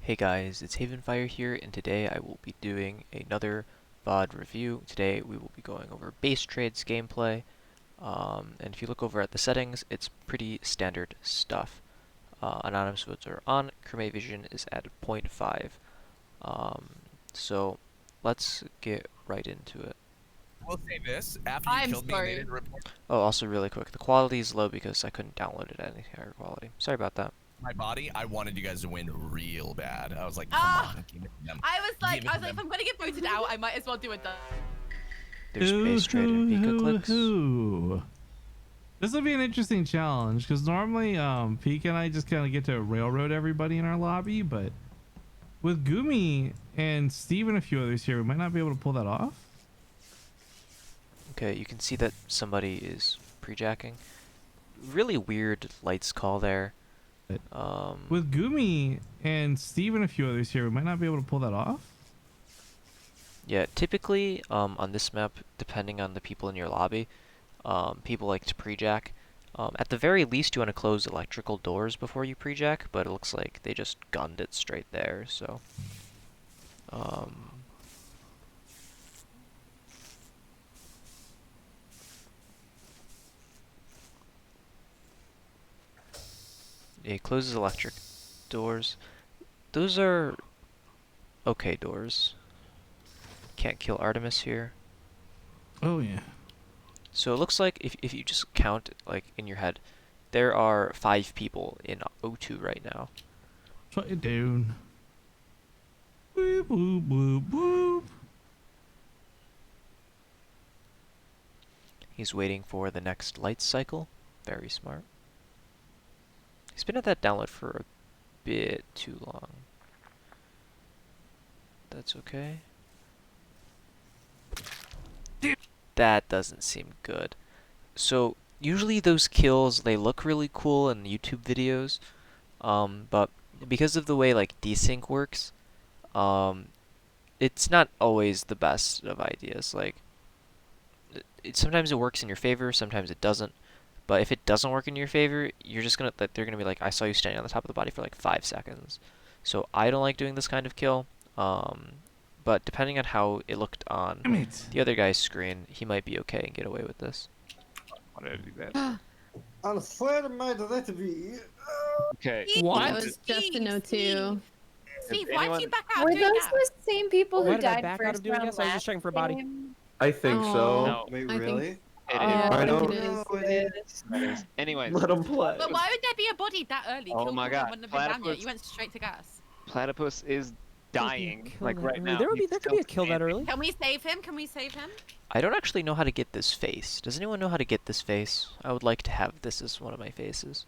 Hey guys, it's Havenfire here, and today I will be doing another VOD review. Today we will be going over Basetrade's gameplay, and if you look over at the settings, it's pretty standard stuff. Anonymous votes are on, crewmate vision is at 0.5. So let's get right into it. We'll say this, after you killed me and they didn't report Oh, also really quick, the quality is low because I couldn't download it at any higher quality. Sorry about that. my body, I wanted you guys to win real bad. I was like, come on, give it to them. I was like, Give it to if them. I'm gonna get voted out, I might as well do it then. There's Basetrade and PikaClicks. This will be an interesting challenge because normally Pika and I just kind of get to railroad everybody in our lobby, but with Gumi and Steve and a few others here, we might not be able to pull that off. Okay, you can see that somebody is pre-jacking. Really weird lights call there. With Gumi and Steve and a few others here, we might not be able to pull that off. Yeah, typically on this map, depending on the people in your lobby, people like to pre-jack. At the very least, you want to close electrical doors before you pre-jack, but it looks like they just gunned it straight there, so... It closes electric doors. Those are okay doors. Can't kill Artemis here. Oh yeah. So it looks like if you just count like in your head, there are 5 people in O2 right now. Shut it down. Boop boop boop boop. He's waiting for the next light cycle. Very smart. He's been at that download for a bit too long. That's okay. That doesn't seem good. So usually those kills, they look really cool in YouTube videos, but because of the way like desync works, it's not always the best of ideas. Like sometimes it works in your favor, sometimes it doesn't. But if it doesn't work in your favor, you're just gonna they're gonna be like, I saw you standing on the top of the body for like 5 seconds. So I don't like doing this kind of kill. But depending on how it looked on the other guy's screen, he might be okay and get away with this. Why did I do that? I'm afraid I might that be. Okay. What? That was just a no too. Steve, If why'd anyone- you back out Were doing those that? the same people Why who did I died back out first of doing round this? I was just checking for a body. game? I think so. No. Wait, I think- really? It Yeah, I I don't think it is. know. It is. Anyways, Let them play. But why would there be a body that early? Oh Kill my cam God. wouldn't have been down yet. Platypus. You went straight to gas. Platypus is dying, Kill like that right early. now. There He's could still be a kill that standing. early. Can we save him? Can we save him? I don't actually know how to get this face. Does anyone know how to get this face? I would like to have this as one of my faces.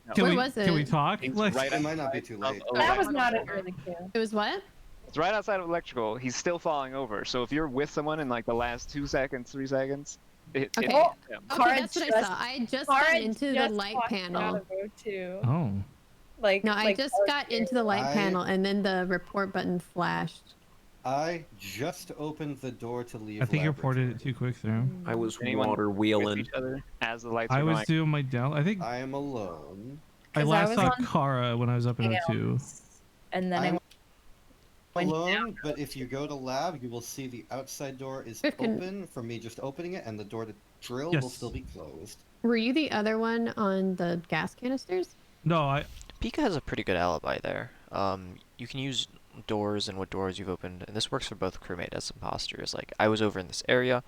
No. Can Where we was can we it? talk? He's Like, right It might not be outside too of late. That was electrical. not a really cool. It was what? It's right outside of electrical. He's still falling over. So if you're with someone in like the last 2 seconds, 3 seconds, it's Okay. him. Okay, Kara that's what I just- saw. I just Kara got into the just light walked panel. out of O2. oh. Like, No, I like just Kara got did. into the light I- panel and then the report button flashed. I just opened the door to leave. I think you reported it laboratory. too quick there. I was Anyone water with wheeling. each other as the lights I are was going. doing my down. I think I am alone. I 'Cause I last was saw on Kara when I was up in O2. And then I'm I went alone, but if you go to lab, you will see the outside door is Frickin- open from me just opening it, and the door to drill will Yes. still be closed. Were you the other one on the gas canisters? No, I Pika has a pretty good alibi there. You can use doors and what doors you've opened, and this works for both crewmate as imposters. Like, I was over in this area,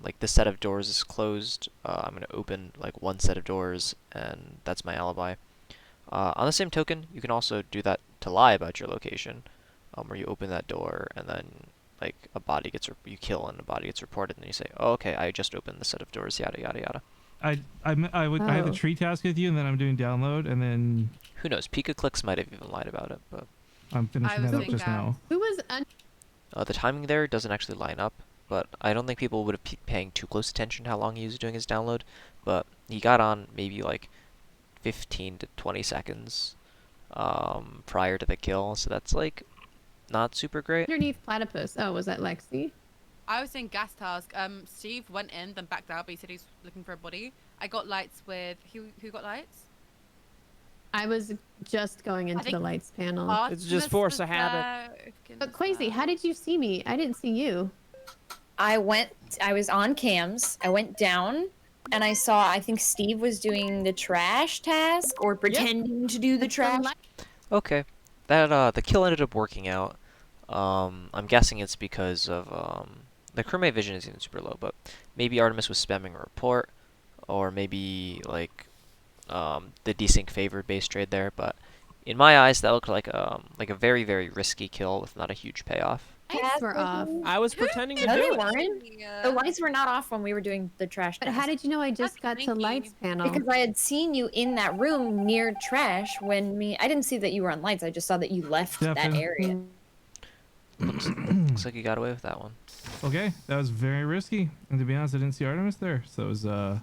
like this set of doors is closed, I'm gonna open like one set of doors, and that's my alibi. On the same token, you can also do that to lie about your location, where you open that door and then like a body gets you kill and a body gets reported, and then you say, oh, okay, I just opened the set of doors, yada yada yada. I had the Oh. tree task with you, and then I'm doing download, and then Who knows? PikaClicks might have even lied about it, but I'm finishing was that up in just now. Who was the timing there doesn't actually line up. But I don't think people would have been paying too close attention how long he was doing his download. But he got on maybe like 15 to 20 seconds prior to the kill, so that's like not super great. underneath Platypus? Oh, was that Lexi? I was doing gas task. Steve went in, then backed out, but he said he was looking for a body. I got lights with who got lights? I was just going into the think lights panel. It's just Artemis force was of habit. there, Ifkin But was Quasi, there. how did you see me? I didn't see you. I was on cams. I went down and I saw, I think Steve was doing the trash task or pretending to do the It's trash. Okay. That the kill ended up working out. I'm guessing it's because of the crewmate vision isn't super low, but maybe Artemis was spamming a report, or maybe like the desync favored base trade there. But in my eyes, that looked like a very very risky kill with not a huge payoff. Lights were off. I was pretending to No, do they it. weren't. The lights were not off when we were doing the trash But task. how did you know I just got That's to sneaky. lights panel? Because I had seen you in that room near trash when I didn't see that you were on lights. I just saw that you left that Stefan. area. Looks like you got away with that one. Okay, that was very risky. And to be honest, I didn't see Artemis there, so it was Oh,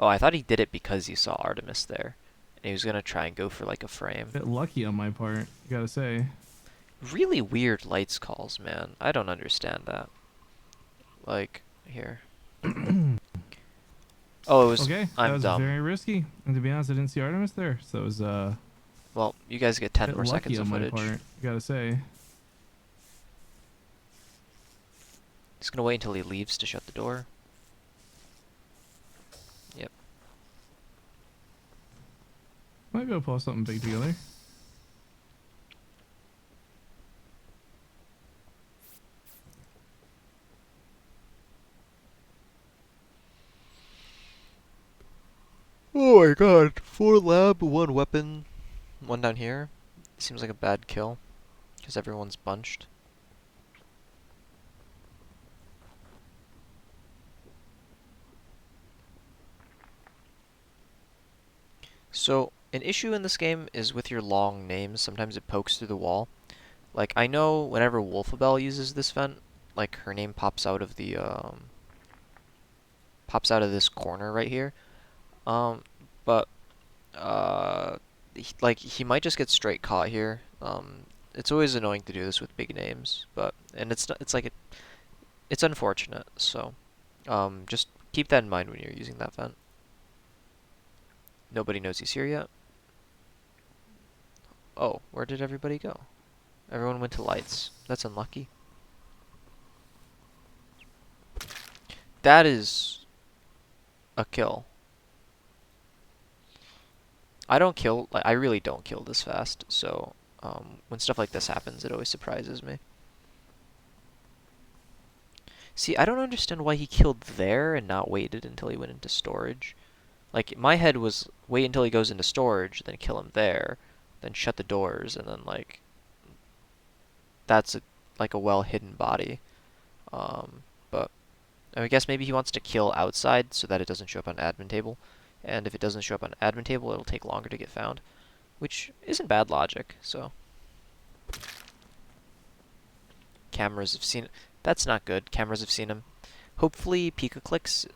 I thought he did it because he saw Artemis there, and he was gonna try and go for like a a frame. bit lucky on my part, gotta say. Really weird lights calls, man. I don't understand that. Like here. Oh, it was. Okay, that I'm was dumb. very risky. And to be honest, I didn't see Artemis there, so it was Well, you guys get a 10 bit more lucky seconds on of my footage. part, gotta say. Just gonna wait until he leaves to shut the door. Yep. Might be able to pull something big together. Oh my god. 4 lab, 1 weapon, 1 down here. Seems like a bad kill, because everyone's bunched. So, an issue in this game is with your long names. Sometimes it pokes through the wall. Like, I know whenever Wolfabelle uses this vent, like, her name pops out of the, pops out of this corner right here. But, he might just get straight caught here. It's always annoying to do this with big names, but, and it's not, it's unfortunate, so, just keep that in mind when you're using that vent. Nobody knows he's here yet. Oh, where did everybody go? Everyone went to lights. That's unlucky. That is a kill. I don't kill, I really don't kill this fast, so when stuff like this happens, it always surprises me. See, I don't understand why he killed there and not waited until he went into storage. Like, my head was wait until he goes into storage, then kill him there, then shut the doors, and then, like, that's like a well-hidden body. But I guess maybe he wants to kill outside so that it doesn't show up on admin table. And if it doesn't show up on admin table, it'll take longer to get found. Which isn't bad logic, so. Cameras have seen it. That's not good. Cameras have seen him. Hopefully PikaClicks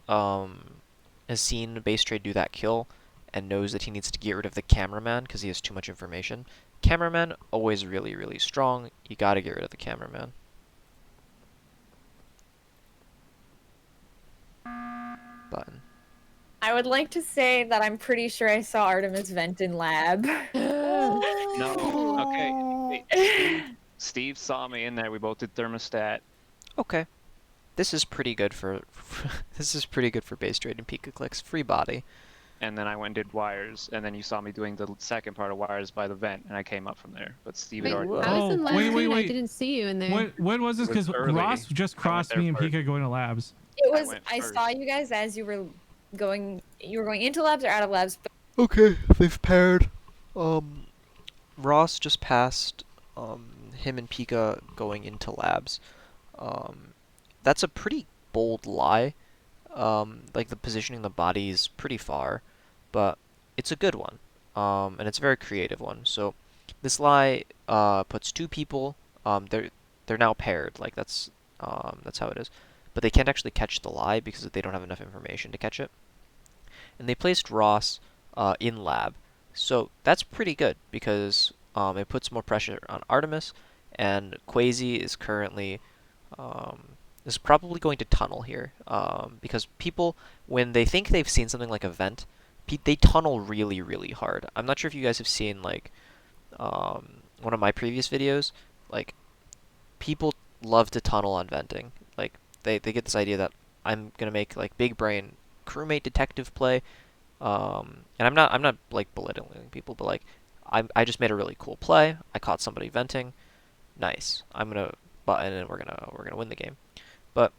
has seen Basetrade do that kill and knows that he needs to get rid of the cameraman because he has too much information. Cameraman, always really, really strong. You gotta get rid of the cameraman. Button. I would like to say that I'm pretty sure I saw Artemis vent in lab. No. Okay. Hey, Steve saw me in there. We both did thermostat. Okay. This is pretty good for this is pretty good for Basetrade and PikaClicks. Free body. And then I went and did wires, and then you saw me doing the second part of wires by the vent, and I came up from there. But Steve had Wait, already. I was in Oh, lab wait, too, wait, and I wait. didn't see you in there. When was this? It was Because early. Ross just I went crossed there me and first. Pika going to labs. It I was. went I saw first. you guys as you were going. You were going into labs or out of labs. But Okay, they've paired. Ross just passed him and Pika going into labs. That's a pretty bold lie. Like the positioning the body is pretty far, but it's a good one. And it's a very creative one. So this lie puts 2 people. They're now paired. Like that's how it is. But they can't actually catch the lie because they don't have enough information to catch it. And they placed Ross in lab. So that's pretty good because it puts more pressure on Artemis, and Quasi is currently is probably going to tunnel here because people, when they think they've seen something like a vent, they tunnel really, really hard. I'm not sure if you guys have seen like one of my previous videos. Like people love to tunnel on venting. Like they get this idea that I'm gonna make like big brain crewmate detective play. And I'm not like belittling people, but like I just made a really cool play. I caught somebody venting. Nice. I'm gonna button and we're gonna win the game. But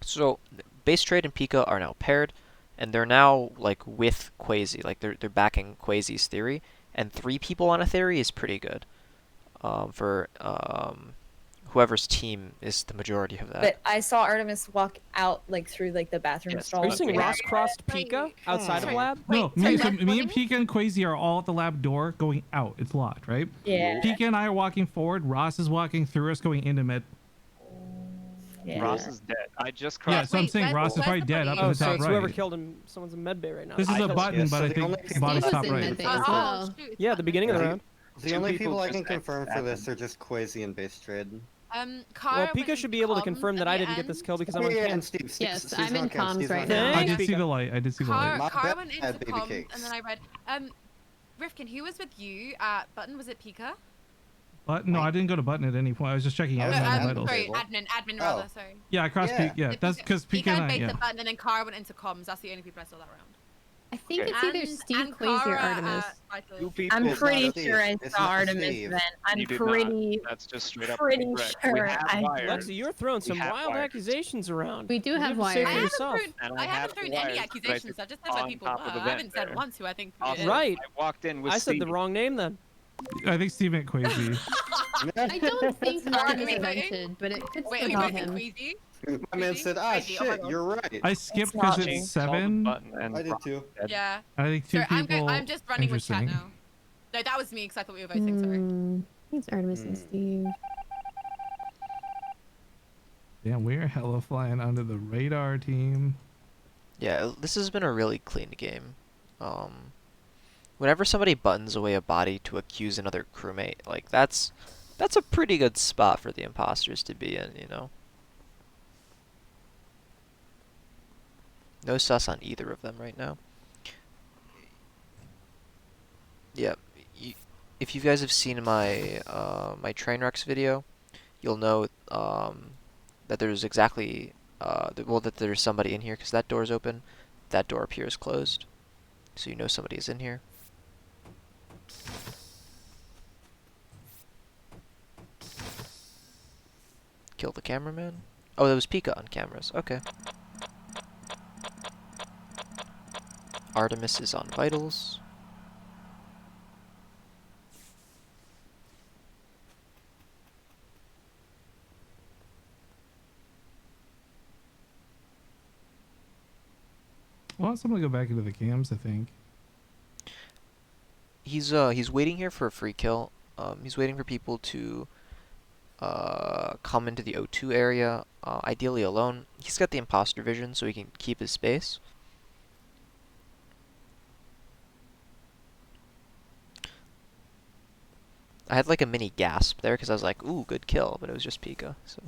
so Basetrade and Pika are now paired, and they're now like with Quasi. Like they're backing Quasi's theory, and 3 people on a theory is pretty good. For whoever's team is the majority of that. But I saw Artemis walk out like through like the bathroom Yes. stall. Are you saying Yeah. Ross crossed Pika outside of lab? No, Wait, me, so me and Pika and Quasi are all at the lab door going out. It's locked, right? Yeah. Pika and I are walking forward. Ross is walking through us going into med. Yeah. Ross is dead. I just Yeah, crossed. so I'm Wait, saying where's- Ross is where's probably the dead up body? in Oh, the so top it's right. whoever killed him. Someone's in med bay right now. This is a I button, yeah, but so I the think only body's people Steve that top was in right. med bay as well. shoot, Yeah, the beginning of the The- round. The Two only people people I just can confirm for this are just Quasi and Basetrade. Kara Well, went Pika should into be able to comms confirm at that I the didn't get this end. kill because I'm Yeah, on yeah, cam. and Steve. Yes, Steve's I'm in on cam, comms Steve's right on now. cam. I did Thanks, see Pika. the light. I did see the light. My Kara bad, went into baby comms, cakes. and then I read. Rifkin, who was with you at Button? Was it Pika? But no, I didn't go to button at any point. I was just checking I out was my at the vitals. Sorry, table. admin Oh. rather. Sorry. Yeah, I crossed Yeah. Pika. Yeah, that's because Pika and I. Base Yeah. at Button, and then Kara went into comms. That's the only people I saw that round. I think Okay. it's either Steve, Quasi, or Artemis. Two people. I'm It's not pretty Steve. sure I It's saw not Artemis Steve. then. I'm You did not. pretty That's just straight up pretty incorrect. We sure have I wires. Lexi, you're throwing some have wild wires. accusations around. We do You have to say wires. for I yourself. haven't And thrown the any wires that I accusations. took I just said where on people top were. of the I vent haven't said there. once who I think. Off it is. Right. I walked in with I said the Steve. wrong name then. I think Steve meant Quasi. I don't think not Artemis me. vented, but it could Wait, still are be you him. Queasy? My man said, ah, Crazy, oh my shit, God. you're right. I skipped not because me. it's Saw the 7. button and I did Ross too. dead. Yeah. I think 2 Sorry, people. I'm just running with chat Interesting. now. No, that was me because I thought we were voting. Sorry. I think it's Artemis and Steve. Damn, we're hella flying under the radar, team. Yeah, this has been a really clean game. Whenever somebody buttons away a body to accuse another crewmate, like that's a pretty good spot for the imposters to be in, you know. No sus on either of them right now. Yeah, if you guys have seen my my train wrecks video, you'll know that there's exactly that there's somebody in here because that door's open, that door appears closed, so you know somebody is in here. Kill the cameraman. Oh, that was Pika on cameras. Okay. Artemis is on vitals. Well, someone go back into the cams, I think. He's waiting here for a free kill. He's waiting for people to come into the O2 area, ideally alone. He's got the imposter vision, so he can keep his space. I had like a mini gasp there because I was like, ooh, good kill, but it was just Pika, so.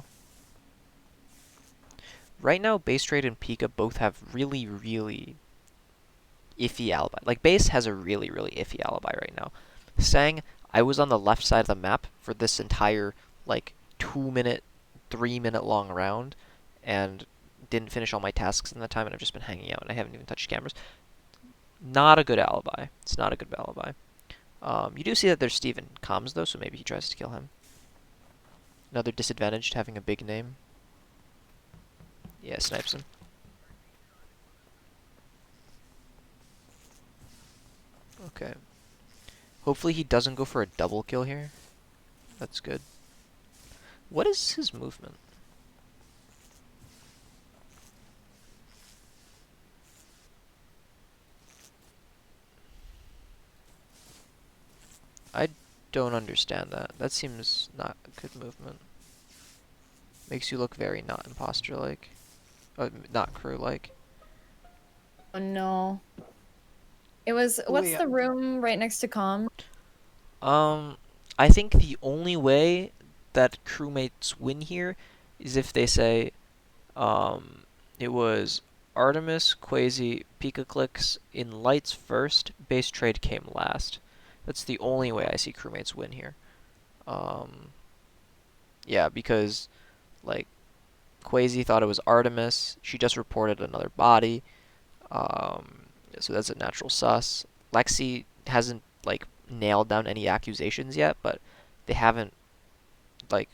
Right now, Basetrade and Pika both have really, really iffy alibi. Like, Base has a really, really iffy alibi right now. Saying I was on the left side of the map for this entire, like, 2-minute, 3-minute long round, and didn't finish all my tasks in that time, and I've just been hanging out, and I haven't even touched cameras. Not a good alibi. It's not a good alibi. You do see that there's Steve in comms, though, so maybe he tries to kill him. Another disadvantage to having a big name. Yeah, snipes him. Okay. Hopefully he doesn't go for a double kill here. That's good. What is his movement? I don't understand that. That seems not a good movement. Makes you look very not imposter-like. Not crew-like. Oh no. It was what's yeah. the room right next to comm? I think the only way that crewmates win here is if they say, it was Artemis, Quasi, PikaClicks in lights first. Basetrade came last. That's the only way I see crewmates win here. Yeah, because like Quasi thought it was Artemis. She just reported another body. So that's a natural sus. Lexi hasn't like nailed down any accusations yet, but they haven't like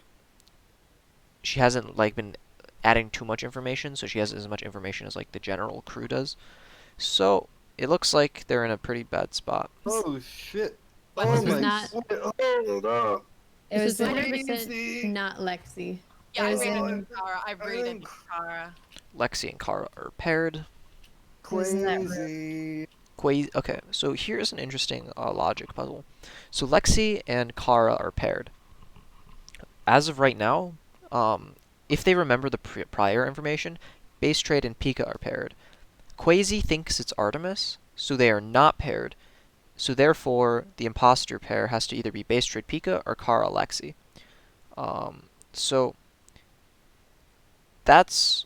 she hasn't like been adding too much information, so she has as much information as like the general crew does. So it looks like they're in a pretty bad spot. Oh shit! But Oh this was my not- god! Hold up! It was This is in, 100% not Lexi. Yeah, I was really in- think Kara. I really think Kara. Lexi and Kara are paired. Isn't that Crazy. Okay, so here's an interesting logic puzzle. So Lexi and Kara are paired. As of right now, if they remember the prior information, Basetrade and Pika are paired. Quasi thinks it's Artemis, so they are not paired. So therefore, the imposter pair has to either be Basetrade Pika or Kara Lexi. So that's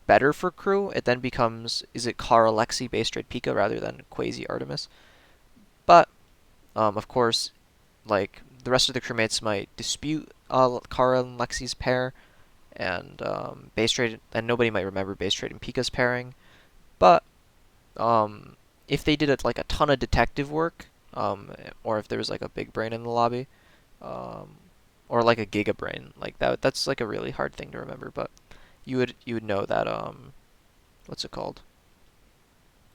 better for crew. It then becomes, is it Kara Lexi Basetrade Pika rather than Quasi Artemis? But of course, like the rest of the crewmates might dispute Kara and Lexi's pair, and Basetrade, and nobody might remember Basetrade and Pika's pairing. But if they did like a ton of detective work, or if there was like a big brain in the lobby, or like a giga brain, like that's like a really hard thing to remember. But you would know that what's it called?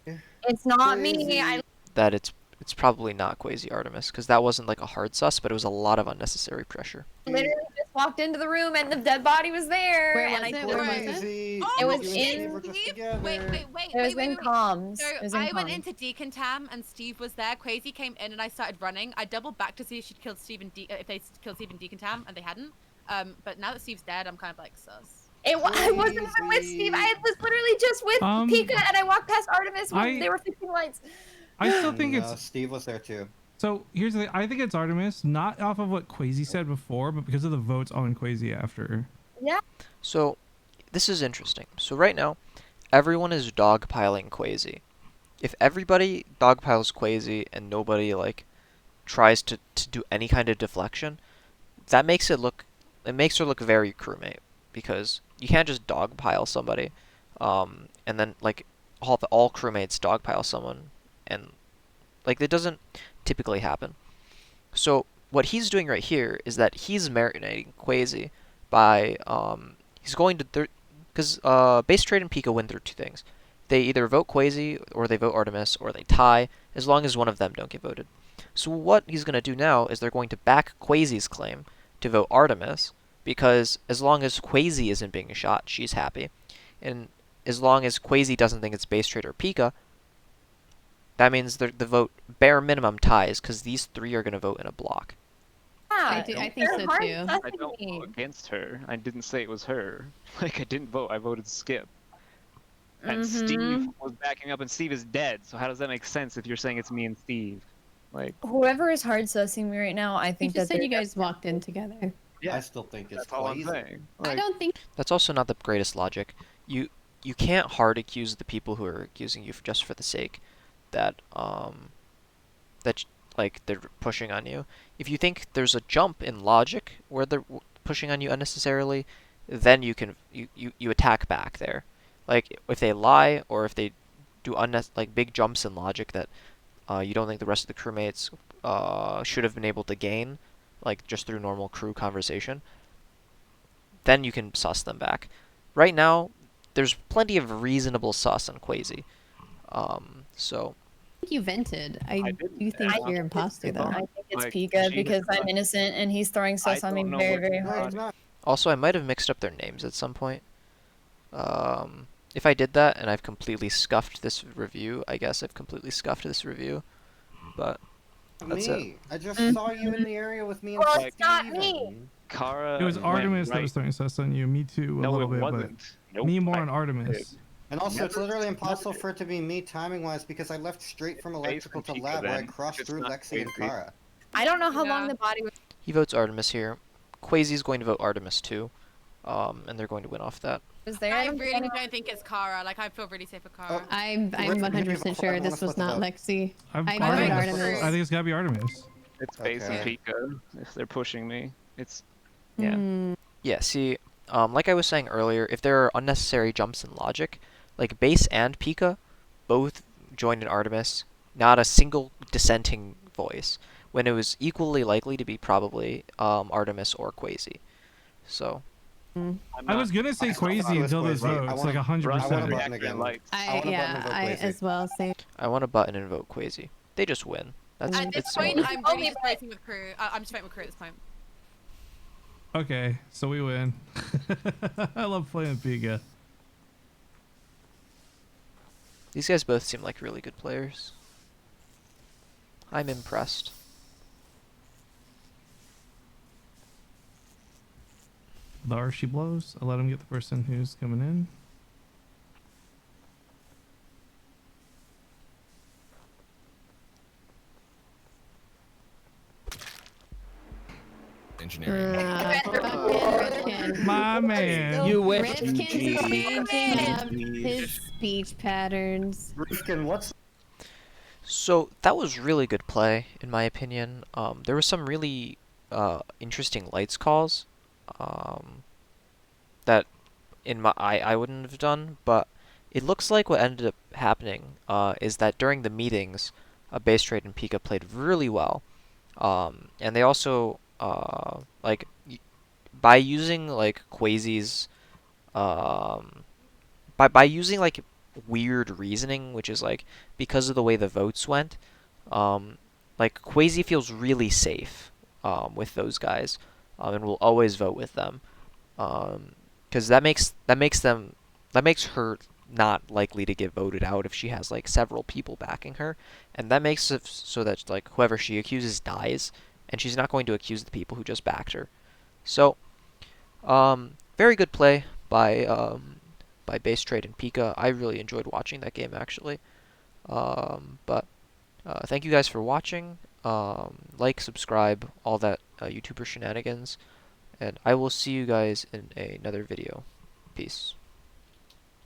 It's not me. I That it's probably not Quasi Artemis, because that wasn't like a hard sus, but it was a lot of unnecessary pressure. literally just walked into the room and the dead body was there. Where and was I it? told Where him- was it? Crazy. Oh, It was You and in- Steve were just Steve? together. Wait, It was in comms. So It was in I went comms. into decontam and Steve was there. Quasi came in and I started running. I doubled back to see if she'd killed Steve in if they killed Steve in decontam, and they hadn't. But now that Steve's dead, I'm kind of like sus. I wasn't even with Steve. I was literally just with Pika, and I walked past Artemis when they were fixing lights. I still think No, it's Steve was there too. so. Here's the thing. I think it's Artemis, not off of what Quasi said before, but because of the votes on Quasi after. So this is interesting. So right now, everyone is dogpiling Quasi. If everybody dogpiles Quasi and nobody like tries to do any kind of deflection, that makes her look very crewmate, because you can't just dogpile somebody, and then like all crewmates dogpile someone, and like that doesn't typically happen. So what he's doing right here is that he's marinating Quasi by he's going to because Basetrade and Pika win through two things. They either vote Quasi or they vote Artemis or they tie, as long as one of them don't get voted. So what he's going to do now is they're going to back Quasi's claim to vote Artemis, because as long as Quasi isn't being shot, she's happy. And as long as Quasi doesn't think it's Basetrade or Pika, that means the vote bare minimum ties, because these three are going to vote in a block. I think so too. I don't vote against her. I didn't say it was her. Like, I didn't vote. I voted Skip. And Steve was backing up, and Steve is dead. So how does that make sense if you're saying it's me and Steve? Like, Whoever is hard sussing me right now, I You think just that said you guys walked in together. yeah, I still think it's that's all I'm Quasi. saying. I Like, don't think That's also not the greatest logic. You can't hard accuse the people who are accusing you just for the sake that like they're pushing on you. If you think there's a jump in logic where they're pushing on you unnecessarily, then you can you attack back there. Like if they lie or if they do like big jumps in logic that you don't think the rest of the crewmates should have been able to gain, like just through normal crew conversation, then you can suss them back. Right now, there's plenty of reasonable sus on Quasi. So you vented. I didn't. do think I you're imposter though. I think it's Like, Pika she because was I'm innocent and he's throwing sus I on me don't know very, what very to No, hard. it's not. also, I might have mixed up their names at some point. If I did that and I've completely scuffed this review, I guess I've completely scuffed this review. But that's it. Me. I just saw you in the area with me and Well, Steven. it's not me. Kara. It was went Artemis that right- was throwing sus on you. Me too, a No, little it bit, wasn't. but Nope, me more I on Artemis. And also, it's Never- literally impossible never- for it to be me timing-wise because I left straight from electrical to Pika lab where I then, crossed it's through not Lexi and Quasi. Kara. I don't know how long Yeah. the body was. He votes Artemis here. Quasi's going to vote Artemis too. And they're going to win off that. Was there? I don't think really anyone- don't think it's Kara. Like I feel really safe with Kara. I'm Rick, give me 100% before I sure wanna this was split the not vote. Lexi. I'm I Artemis. voted Artemis. Artemis. I think it's gotta be Artemis. It's Base and Okay. Pika if they're pushing me. It's yeah. Hmm. Yeah, see, like I was saying earlier, if there are unnecessary jumps in logic, like Base and Pika both joined in Artemis, not a single dissenting voice, when it was equally likely to be probably Artemis or Quasi. So, Mm. I'm I not- was gonna say I still Quasi thought it was until those Quasi. I votes, wanna- like Run 100%. I wanna 100%. button reactor again. lights. I wanna button and vote I Quasi. as well say. I want to button and vote Quasi. They just win. That's At this it's point, simple. I'm Oh, really we just bet. voting with crew. I'm just voting with crew at this point. Okay, so we win. I love playing Pika. These guys both seem like really good players. I'm impressed. There she blows. I let him get the person who's coming in. Engineering. Rifkin. My man. You wish. Rifkin's changing up his speech patterns. Rifkin, what's So that was really good play, in my opinion. There were some really interesting lights calls that in my I wouldn't have done, but it looks like what ended up happening is that during the meetings, Basetrade and Pika played really well, and they also like by using like Quasi's by using like weird reasoning, which is like because of the way the votes went, like Quasi feels really safe with those guys, and will always vote with them, because that makes her not likely to get voted out if she has like several people backing her, and that makes it so that like whoever she accuses dies, and she's not going to accuse the people who just backed her. So, very good play by Basetrade and Pika. I really enjoyed watching that game actually. But thank you guys for watching. Like, subscribe, all that YouTuber shenanigans, and I will see you guys in another video. Peace.